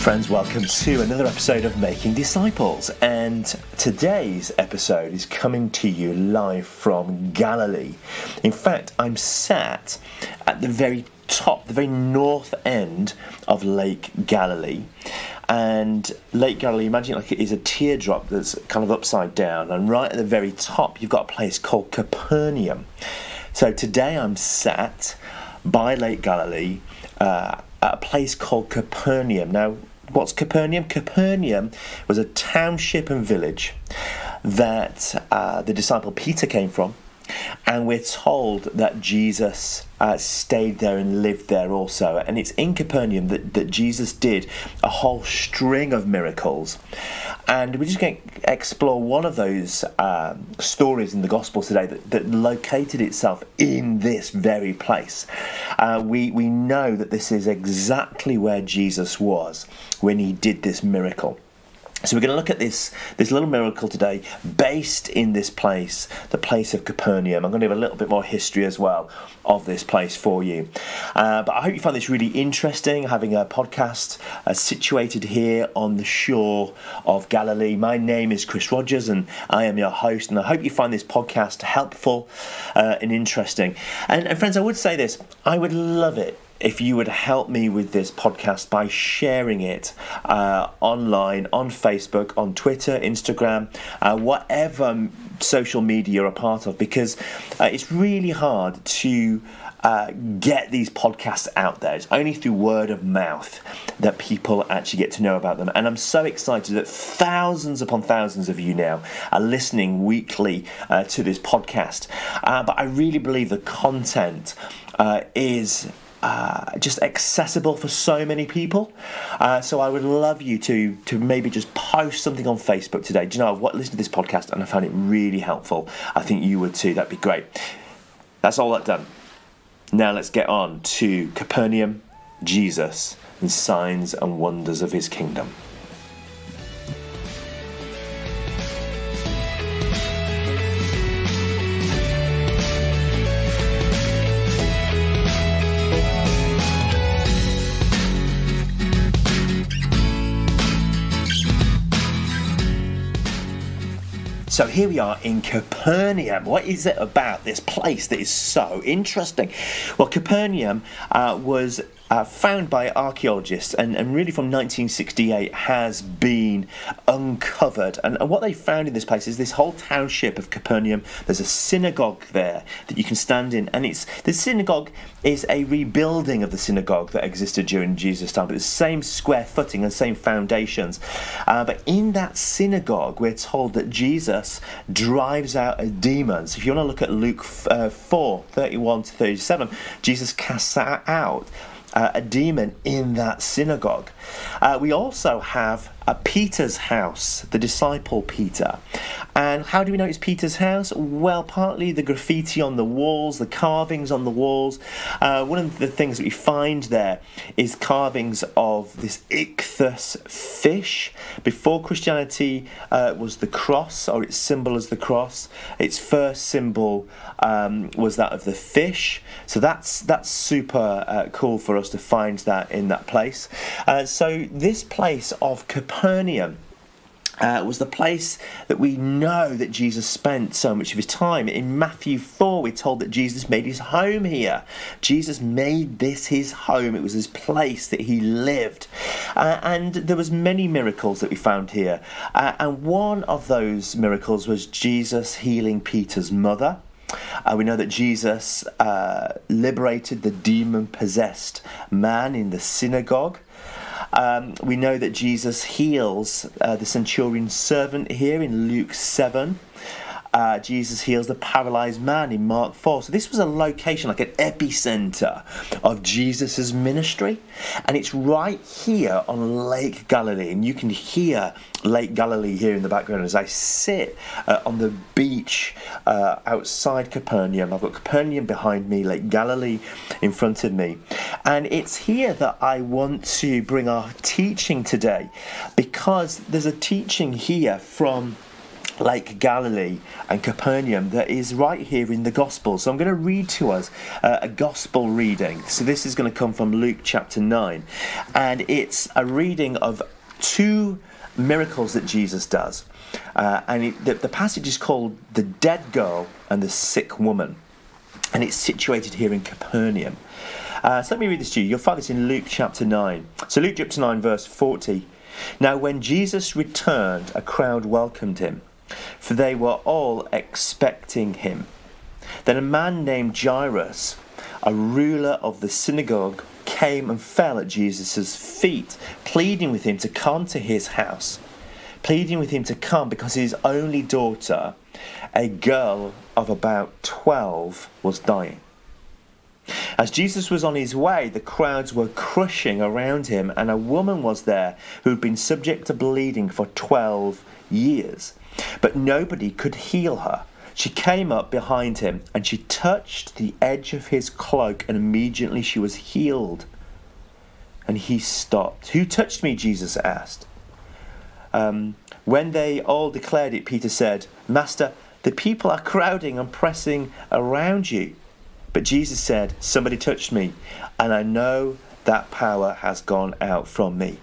Friends, welcome to another episode of Making Disciples, and today's episode is coming to you live from Galilee. In fact, I'm sat at the very top, the very north end of Lake Galilee. And Lake Galilee, imagine it like it is a teardrop that's kind of upside down, and right at the very top you've got a place called Capernaum. So today I'm sat by Lake Galilee at a place called Capernaum. Now, what's Capernaum? Capernaum was a township and village that the disciple Peter came from, and we're told that Jesus stayed there and lived there also. And it's in Capernaum that Jesus did a whole string of miracles. And we're just going to explore one of those stories in the Gospels today that located itself in this very place. We know that this is exactly where Jesus was when he did this miracle. So we're going to look at this little miracle today based in this place, the place of Capernaum. I'm going to give a little bit more history as well of this place for you. But I hope you find this really interesting, having a podcast situated here on the shore of Galilee. My name is Cris Rogers and I am your host, and I hope you find this podcast helpful and interesting. And friends, I would say this, I would love it if you would help me with this podcast by sharing it online, on Facebook, on Twitter, Instagram, whatever social media you're a part of, because it's really hard to get these podcasts out there. It's only through word of mouth that people actually get to know about them. And I'm so excited that thousands upon thousands of you now are listening weekly to this podcast. But I really believe the content is just accessible for so many people. So I would love you to maybe just post something on Facebook today. Do you know what? Listen to this podcast and I found it really helpful. I think you would too. That'd be great. That's all that done. Now let's get on to Capernaum, Jesus, and signs and wonders of his kingdom. So here we are in Capernaum. What is it about this place that is so interesting? Well, Capernaum was found by archaeologists and really from 1968 has been uncovered. And what they found in this place is this whole township of Capernaum. There's a synagogue there that you can stand in. And the synagogue is a rebuilding of the synagogue that existed during Jesus' time. But the same square footing and same foundations. But in that synagogue, we're told that Jesus drives out a demon. So if you want to look at Luke 4:31-37, Jesus casts out a demon in that synagogue. We also have Peter's house, the disciple Peter. And how do we know it's Peter's house? Well, partly the graffiti on the walls, the carvings on the walls. One of the things that we find there is carvings of this ichthus fish. Before Christianity was the cross, or its symbol as the cross. Its first symbol was that of the fish. So that's super cool for us to find that in that place. So this place of Capernaum was the place that we know that Jesus spent so much of his time. In Matthew 4, we're told that Jesus made his home here. Jesus made this his home. It was his place that he lived. And there was many miracles that we found here. And one of those miracles was Jesus healing Peter's mother. We know that Jesus liberated the demon-possessed man in the synagogue. We know that Jesus heals the centurion's servant here in Luke 7. Jesus heals the paralyzed man in Mark 4. So this was a location, like an epicenter of Jesus' ministry. And it's right here on Lake Galilee. And you can hear Lake Galilee here in the background as I sit on the beach outside Capernaum. I've got Capernaum behind me, Lake Galilee in front of me. And it's here that I want to bring our teaching today, because there's a teaching here from Lake Galilee and Capernaum that is right here in the Gospel. So I'm going to read to us a Gospel reading. So this is going to come from Luke chapter 9. And it's a reading of two miracles that Jesus does. The passage is called The Dead Girl and the Sick Woman. And it's situated here in Capernaum. So let me read this to you. You'll find this in Luke chapter 9. So Luke chapter 9 verse 40. Now when Jesus returned, a crowd welcomed him, for they were all expecting him. Then a man named Jairus, a ruler of the synagogue, came and fell at Jesus' feet, pleading with him to come to his house. Pleading with him to come because his only daughter, a girl of about 12, was dying. As Jesus was on his way, the crowds were crushing around him, and a woman was there who had been subject to bleeding for 12 years. But nobody could heal her. She came up behind him, and she touched the edge of his cloak, and immediately she was healed. And he stopped. "Who touched me?" Jesus asked. When they all declared it, Peter said, "Master, the people are crowding and pressing around you." But Jesus said, "Somebody touched me, and I know that power has gone out from me."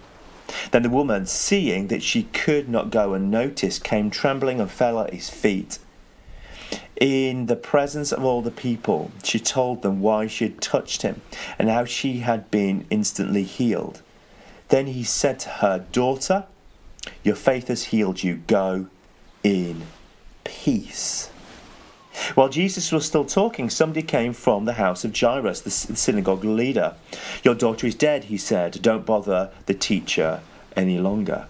Then the woman, seeing that she could not go unnoticed, came trembling and fell at his feet. In the presence of all the people, she told them why she had touched him and how she had been instantly healed. Then he said to her, "Daughter, your faith has healed you. Go in peace." While Jesus was still talking, somebody came from the house of Jairus, the synagogue leader. "Your daughter is dead," he said. "Don't bother the teacher any longer."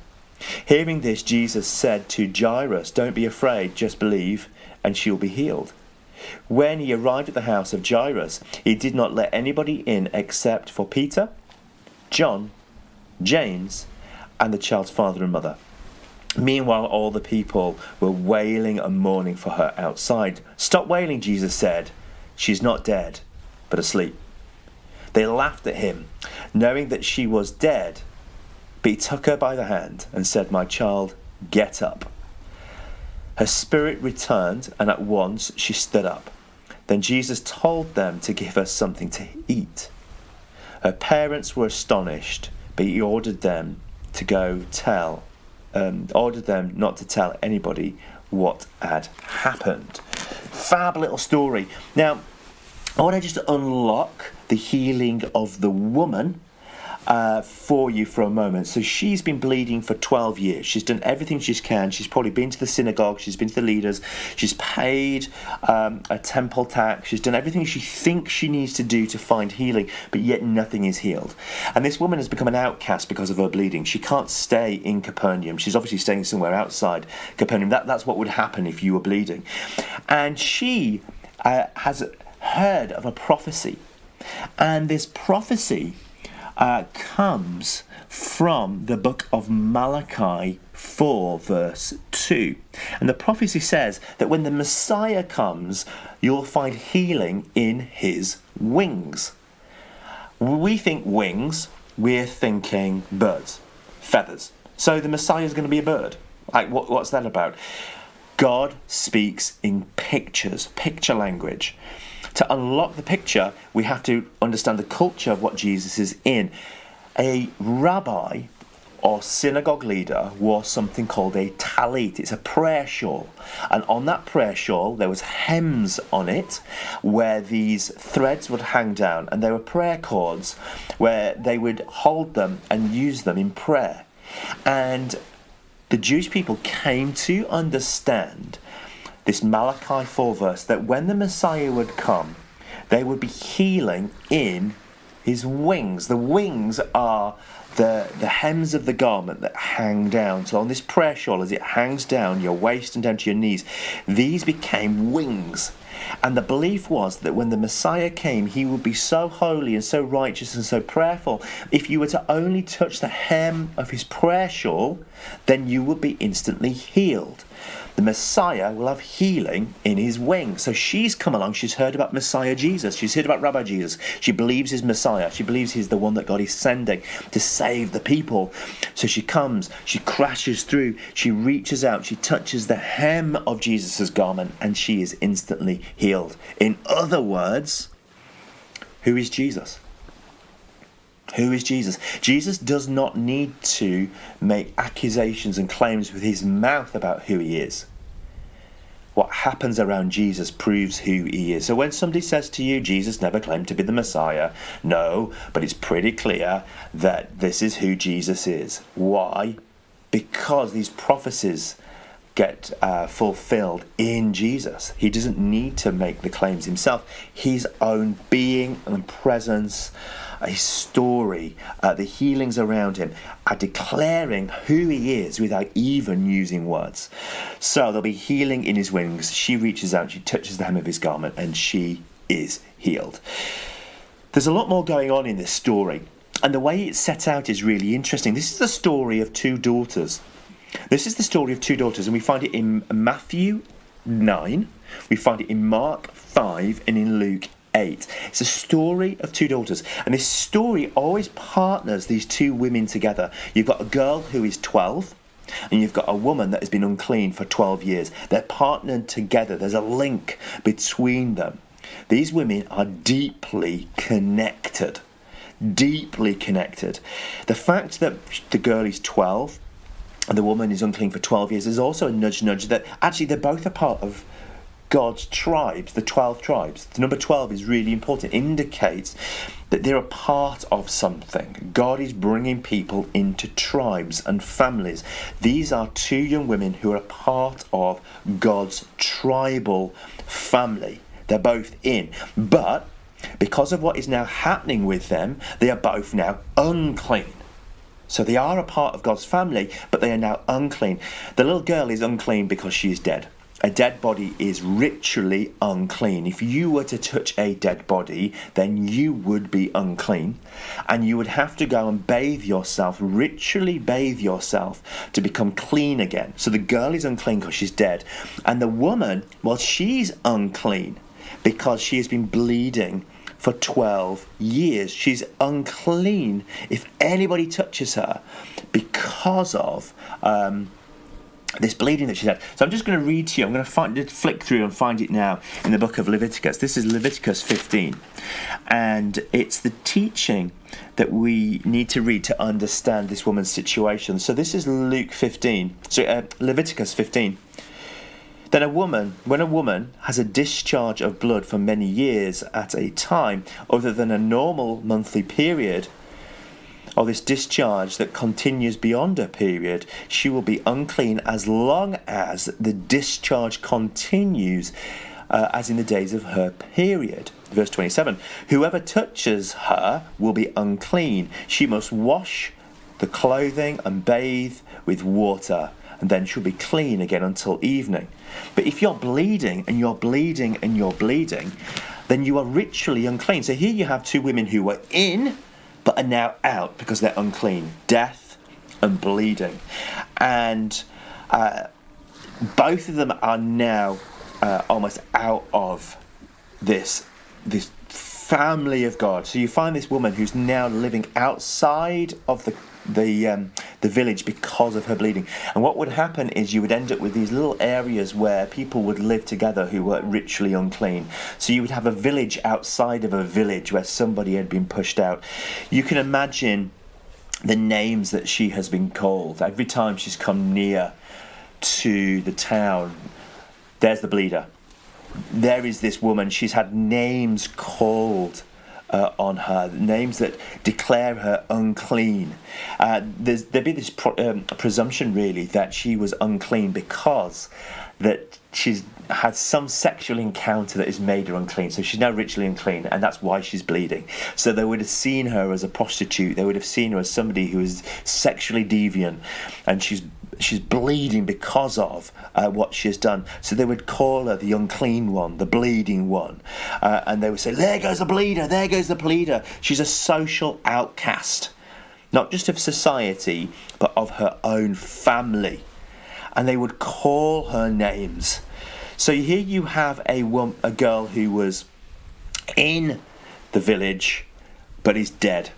Hearing this, Jesus said to Jairus, "Don't be afraid, just believe, and she will be healed." When he arrived at the house of Jairus, he did not let anybody in except for Peter, John, James, and the child's father and mother. Meanwhile, all the people were wailing and mourning for her outside. "Stop wailing," Jesus said. "She's not dead, but asleep." They laughed at him, knowing that she was dead. But he took her by the hand and said, "My child, get up." Her spirit returned, and at once she stood up. Then Jesus told them to give her something to eat. Her parents were astonished, but he ordered them not to tell anybody what had happened. Fab little story. Now, I want to just unlock the healing of the woman for you for a moment. So she's been bleeding for 12 years. She's done everything she can. She's probably been to the synagogue. She's been to the leaders. She's paid a temple tax. She's done everything she thinks she needs to do to find healing, but yet nothing is healed. And this woman has become an outcast because of her bleeding. She can't stay in Capernaum. She's obviously staying somewhere outside Capernaum. That's what would happen if you were bleeding. And she has heard of a prophecy. And this prophecy comes from the book of Malachi 4 verse 2. And the prophecy says that when the Messiah comes, you'll find healing in his wings. We think wings, we're thinking birds, feathers. So the Messiah is going to be a bird. Like, what's that about? God speaks in pictures, picture language. To unlock the picture, we have to understand the culture of what Jesus is in. A rabbi or synagogue leader wore something called a talit. It's a prayer shawl. And on that prayer shawl, there was hems on it where these threads would hang down. And there were prayer cords where they would hold them and use them in prayer. And the Jewish people came to understand this Malachi 4 verse, that when the Messiah would come, they would be healing in his wings. The wings are the hems of the garment that hang down. So on this prayer shawl, as it hangs down your waist and down to your knees, these became wings. And the belief was that when the Messiah came, he would be so holy and so righteous and so prayerful. If you were to only touch the hem of his prayer shawl, then you would be instantly healed. the Messiah will have healing in his wings. So she's come along, she's heard about Messiah Jesus, she's heard about Rabbi Jesus, she believes he's Messiah, she believes he's the one that God is sending to save the people. So she comes, she crashes through, she reaches out, she touches the hem of Jesus' garment, and she is instantly healed. In other words, who is Jesus? Who is Jesus? Jesus does not need to make accusations and claims with his mouth about who he is. What happens around Jesus proves who he is. So when somebody says to you, Jesus never claimed to be the Messiah, no, but it's pretty clear that this is who Jesus is. Why? Because these prophecies get fulfilled in Jesus. He doesn't need to make the claims himself. His own being and presence, his story, the healings around him are declaring who he is without even using words. So there'll be healing in his wings. She reaches out, she touches the hem of his garment, and she is healed. There's a lot more going on in this story, and the way it's set out is really interesting. This is the story of two daughters. This is the story of two daughters, and we find it in Matthew 9, we find it in Mark 5, and in Luke 8. It's a story of two daughters, and this story always partners these two women together. You've got a girl who is 12, and you've got a woman that has been unclean for 12 years. They're partnered together. There's a link between them. These women are deeply connected. Deeply connected. The fact that the girl is 12 and the woman is unclean for 12 years is also a nudge that actually they're both a part of God's tribes, the 12 tribes. The number 12 is really important. It indicates that they're a part of something. God is bringing people into tribes and families. These are two young women who are a part of God's tribal family. They're both in. But because of what is now happening with them, they are both now unclean. So they are a part of God's family, but they are now unclean. The little girl is unclean because she is dead. A dead body is ritually unclean. If you were to touch a dead body, then you would be unclean. And you would have to go and bathe yourself, ritually bathe yourself to become clean again. So the girl is unclean because she's dead. And the woman, well, she's unclean because she has been bleeding for 12 years. She's unclean if anybody touches her because of this bleeding that she's had. So I'm just going to read to you. I'm going to flick through and find it now in the book of Leviticus. This is Leviticus 15. And it's the teaching that we need to read to understand this woman's situation. So this is Leviticus 15. Then when a woman has a discharge of blood for many years at a time, other than a normal monthly period, or this discharge that continues beyond a period, she will be unclean as long as the discharge continues, as in the days of her period. Verse 27, whoever touches her will be unclean. She must wash the clothing and bathe with water, and then she'll be clean again until evening. But if you're bleeding and you're bleeding and you're bleeding, then you are ritually unclean. So here you have two women who were in but are now out because they're unclean. Death and bleeding. And both of them are now almost out of this family of God. So you find this woman who's now living outside of the village because of her bleeding. And what would happen is you would end up with these little areas where people would live together who were ritually unclean. So you would have a village outside of a village where somebody had been pushed out. You can imagine the names that she has been called. Every time she's come near to the town, there's the bleeder. There is this woman. She's had names called on her, names that declare her unclean. There'd be this presumption really that she was unclean because that she's had some sexual encounter that has made her unclean. So she's now ritually unclean, and that's why she's bleeding. So they would have seen her as a prostitute. They would have seen her as somebody who is sexually deviant, and she's bleeding because of what she has done. So they would call her the unclean one, the bleeding one. And they would say, there goes the bleeder, there goes the bleeder. She's a social outcast, not just of society, but of her own family. and they would call her names. So here you have a girl who was in the village but is dead.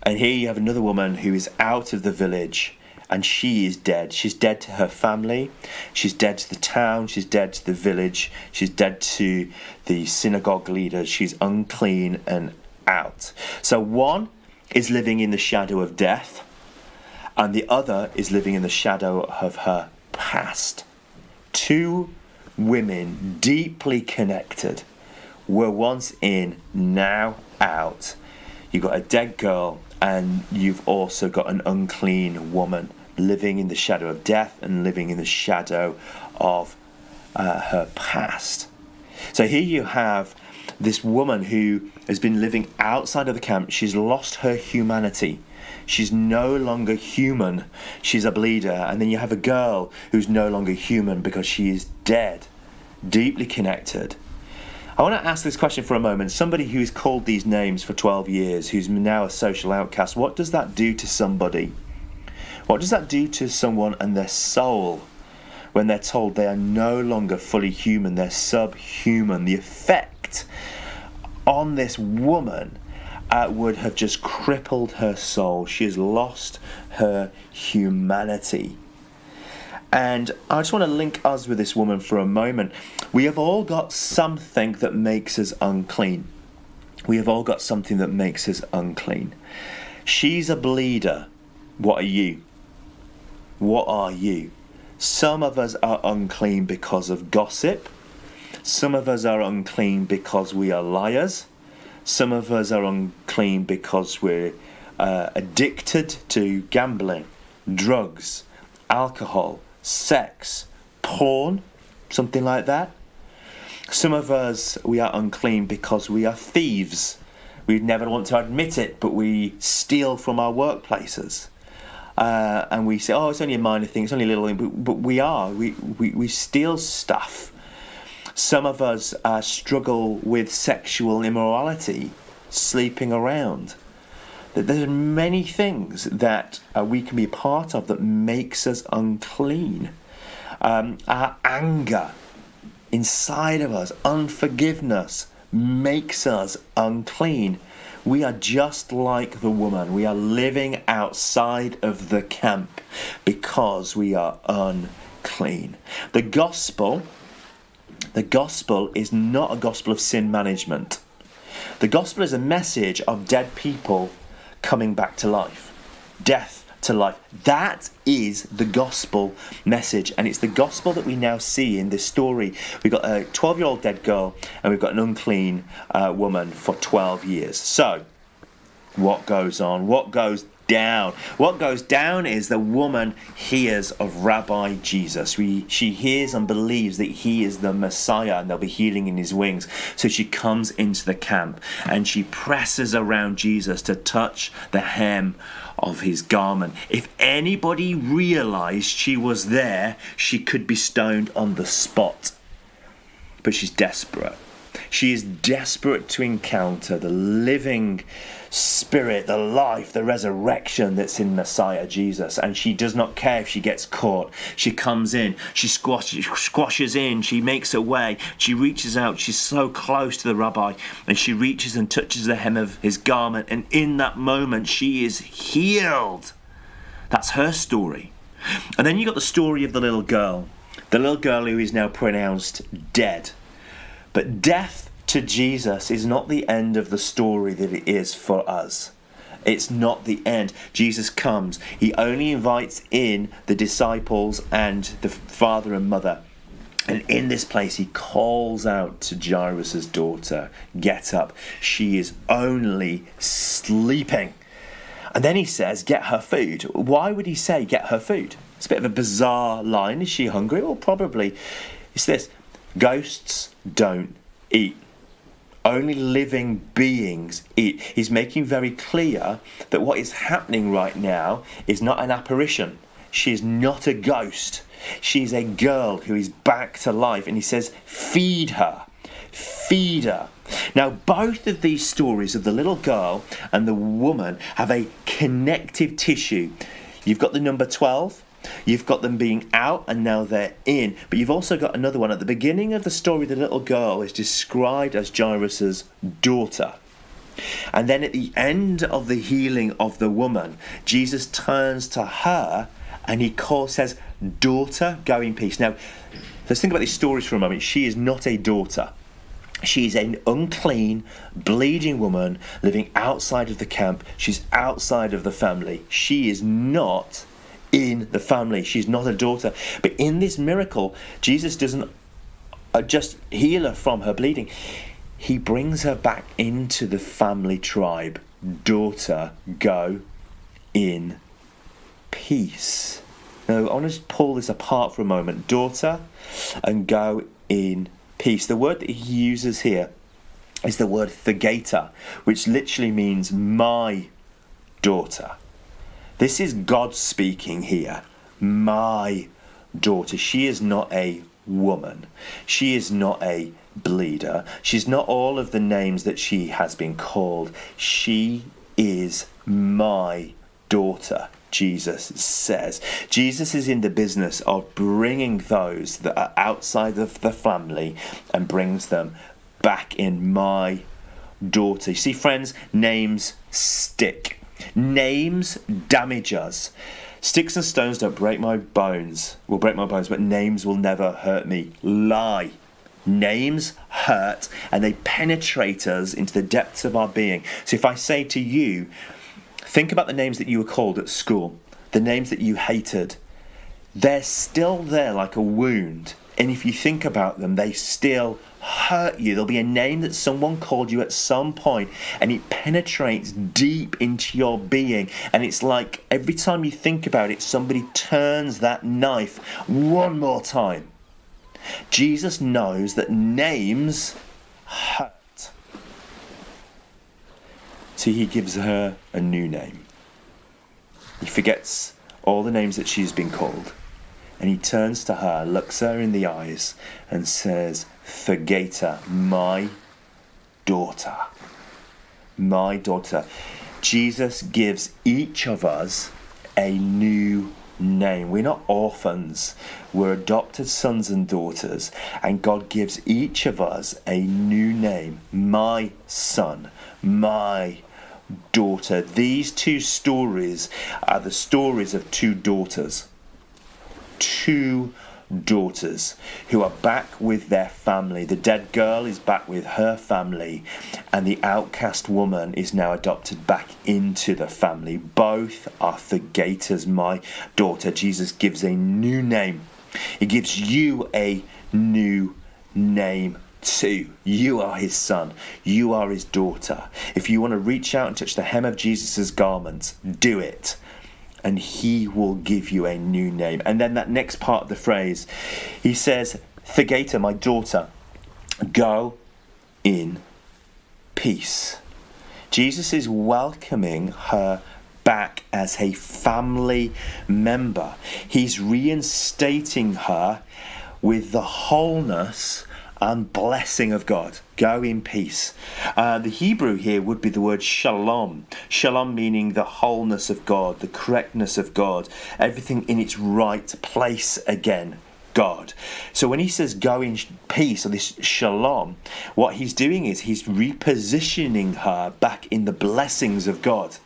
And here you have another woman who is out of the village and she is dead. She's dead to her family, she's dead to the town, she's dead to the village, she's dead to the synagogue leaders. She's unclean and out. So one is living in the shadow of death, and the other is living in the shadow of her past. Two women deeply connected, were once in, now out. You've got a dead girl, and you've also got an unclean woman living in the shadow of death and living in the shadow of her past. So here you have this woman who has been living outside of the camp. She's lost her humanity. She's no longer human. She's a bleeder. And then you have a girl who's no longer human because she is dead, deeply connected. I want to ask this question for a moment. Somebody who's called these names for 12 years, who's now a social outcast, what does that do to somebody? What does that do to someone and their soul when they're told they are no longer fully human, they're subhuman? The effect on this woman would have just crippled her soul. She has lost her humanity. And I just want to link us with this woman for a moment. We have all got something that makes us unclean. We have all got something that makes us unclean. She's a bleeder. What are you? What are you? Some of us are unclean because of gossip. Some of us are unclean because we are liars. Some of us are unclean because we're addicted to gambling, drugs, alcohol, sex, porn, something like that. Some of us, we are unclean because we are thieves. We never want to admit it, but we steal from our workplaces. And we say, oh, it's only a minor thing, it's only a little thing, but we steal stuff. Some of us struggle with sexual immorality, sleeping around. There's many things that we can be a part of that makes us unclean. Our anger inside of us, unforgiveness, makes us unclean. We are just like the woman. We are living outside of the camp because we are unclean. The gospel is not a gospel of sin management. The gospel is a message of dead people coming back to life, death to life. That is the gospel message, and it's the gospel that we now see in this story. We've got a 12-year-old dead girl, and we've got an unclean woman for 12 years. So, what goes on? What goes down? What goes down is the woman hears of Rabbi Jesus. She hears and believes that he is the Messiah and there'll be healing in his wings. So she comes into the camp and she presses around Jesus to touch the hem of his garment. If anybody realized she was there, she could be stoned on the spot. But she's desperate. She is desperate to encounter the living Spirit, the life, the resurrection that's in Messiah Jesus. And she does not care if she gets caught. She comes in, she squashes in, she makes her way, she reaches out, she's so close to the rabbi, and she reaches and touches the hem of his garment, and in that moment she is healed. That's her story. And then you got the story of the little girl who is now pronounced dead. But death to Jesus is not the end of the story that it is for us. It's not the end. Jesus comes. He only invites in the disciples and the father and mother. And in this place, he calls out to Jairus' daughter, get up. She is only sleeping. And then he says, get her food. Why would he say, get her food? It's a bit of a bizarre line. Is she hungry? Well, probably. It's this. Ghosts don't eat. Only living beings eat. He's making very clear that what is happening right now is not an apparition. She is not a ghost. She's a girl who is back to life. And he says, feed her. Feed her. Now, both of these stories of the little girl and the woman have a connective tissue. You've got the number 12 You've got them being out and now they're in. But you've also got another one. At the beginning of the story, the little girl is described as Jairus' daughter. And then at the end of the healing of the woman, Jesus turns to her and he says, daughter, go in peace. Now, let's think about these stories for a moment. She is not a daughter. She's an unclean, bleeding woman living outside of the camp. She's outside of the family. She is not in the family. She's not a daughter. But in this miracle, Jesus doesn't just heal her from her bleeding. He brings her back into the family tribe. Daughter, go in peace. Now, I want to just pull this apart for a moment. Daughter, and go in peace. The word that he uses here is the word thegeta, which literally means my daughter. This is God speaking here. My daughter. She is not a woman. She is not a bleeder. She's not all of the names that she has been called. She is my daughter, Jesus says. Jesus is in the business of bringing those that are outside of the family and brings them back in. My daughter. You see, friends, names stick. Names damage us. Sticks and stones don't break my bones, will break my bones, but names will never hurt me. Lie. Names hurt and they penetrate us into the depths of our being. So if I say to you, think about the names that you were called at school, the names that you hated. They're still there like a wound. And if you think about them, they still hurt you. There'll be a name that someone called you at some point and it penetrates deep into your being. And it's like every time you think about it, somebody turns that knife one more time. Jesus knows that names hurt. So he gives her a new name. He forgets all the names that she's been called. And he turns to her, looks her in the eyes and says, Thegeta, my daughter. My daughter. Jesus gives each of us a new name. We're not orphans. We're adopted sons and daughters. And God gives each of us a new name. My son. My daughter. These two stories are the stories of two daughters. Two daughters who are back with their family. The dead girl is back with her family, and the outcast woman is now adopted back into the family. Both are Thegetas, my daughter. Jesus gives a new name. He gives you a new name too. You are his son. You are his daughter. If you want to reach out and touch the hem of Jesus' garment, do it. And he will give you a new name. And then that next part of the phrase, he says, Thegeta, my daughter, go in peace. Jesus is welcoming her back as a family member. He's reinstating her with the wholeness and blessing of God. Go in peace. The Hebrew here would be the word shalom. Shalom meaning the wholeness of God, the correctness of God, everything in its right place again. God. So when he says go in peace, or this shalom, what he's doing is he's repositioning her back in the blessings of God,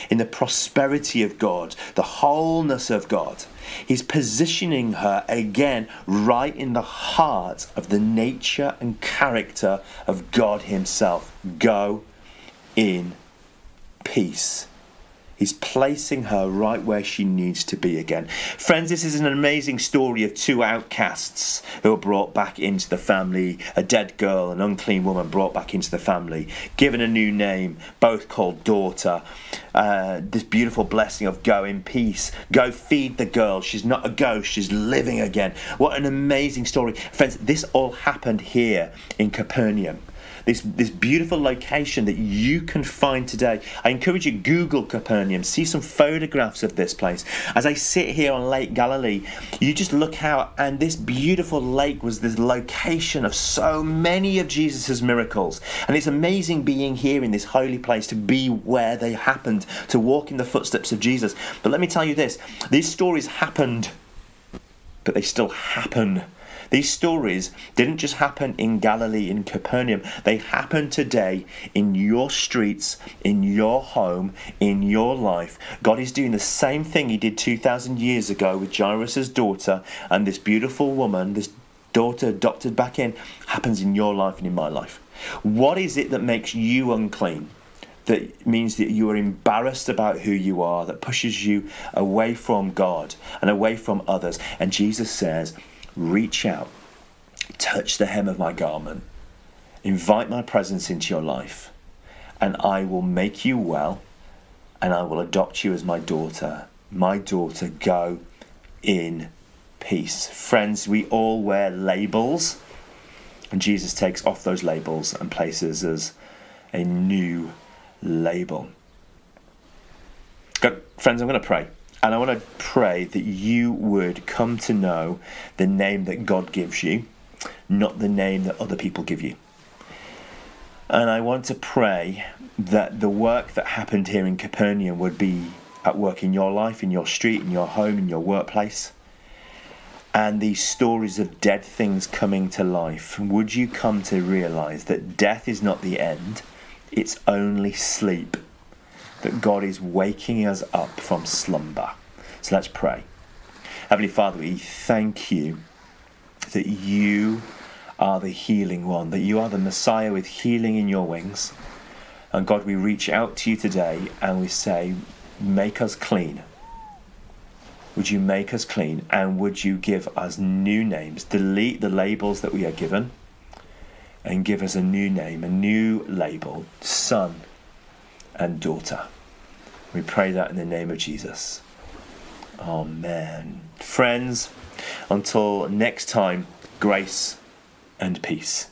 in the prosperity of God, the wholeness of God. He's positioning her again right in the heart of the nature and character of God himself. Go in peace. He's placing her right where she needs to be again. Friends, this is an amazing story of two outcasts who are brought back into the family. A dead girl, an unclean woman brought back into the family, given a new name, both called daughter. This beautiful blessing of go in peace. Go feed the girl. She's not a ghost. She's living again. What an amazing story. Friends, this all happened here in Capernaum. this beautiful location that you can find today. I encourage you, Google Capernaum, see some photographs of this place. As I sit here on Lake Galilee, you just look out, and this beautiful lake was the location of so many of Jesus' miracles. And it's amazing being here in this holy place, to be where they happened, to walk in the footsteps of Jesus. But let me tell you this, these stories happened, but they still happen. These stories didn't just happen in Galilee, in Capernaum. They happen today in your streets, in your home, in your life. God is doing the same thing he did 2,000 years ago with Jairus' daughter, and this beautiful woman, this daughter adopted back in, happens in your life and in my life. What is it that makes you unclean? That means that you are embarrassed about who you are, that pushes you away from God and away from others. And Jesus says, reach out, touch the hem of my garment, invite my presence into your life, and I will make you well, and I will adopt you as my daughter. My daughter, go in peace. Friends, we all wear labels, and Jesus takes off those labels and places us a new label. Friends, I'm going to pray. And I want to pray that you would come to know the name that God gives you, not the name that other people give you. And I want to pray that the work that happened here in Capernaum would be at work in your life, in your street, in your home, in your workplace. And these stories of dead things coming to life, would you come to realize that death is not the end, it's only sleep. That God is waking us up from slumber. So let's pray. Heavenly Father, we thank you that you are the healing one, that you are the Messiah with healing in your wings. And God, we reach out to you today and we say, make us clean. Would you make us clean, and would you give us new names? Delete the labels that we are given and give us a new name, a new label, son and daughter. We pray that in the name of Jesus. Amen. Friends, until next time, grace and peace.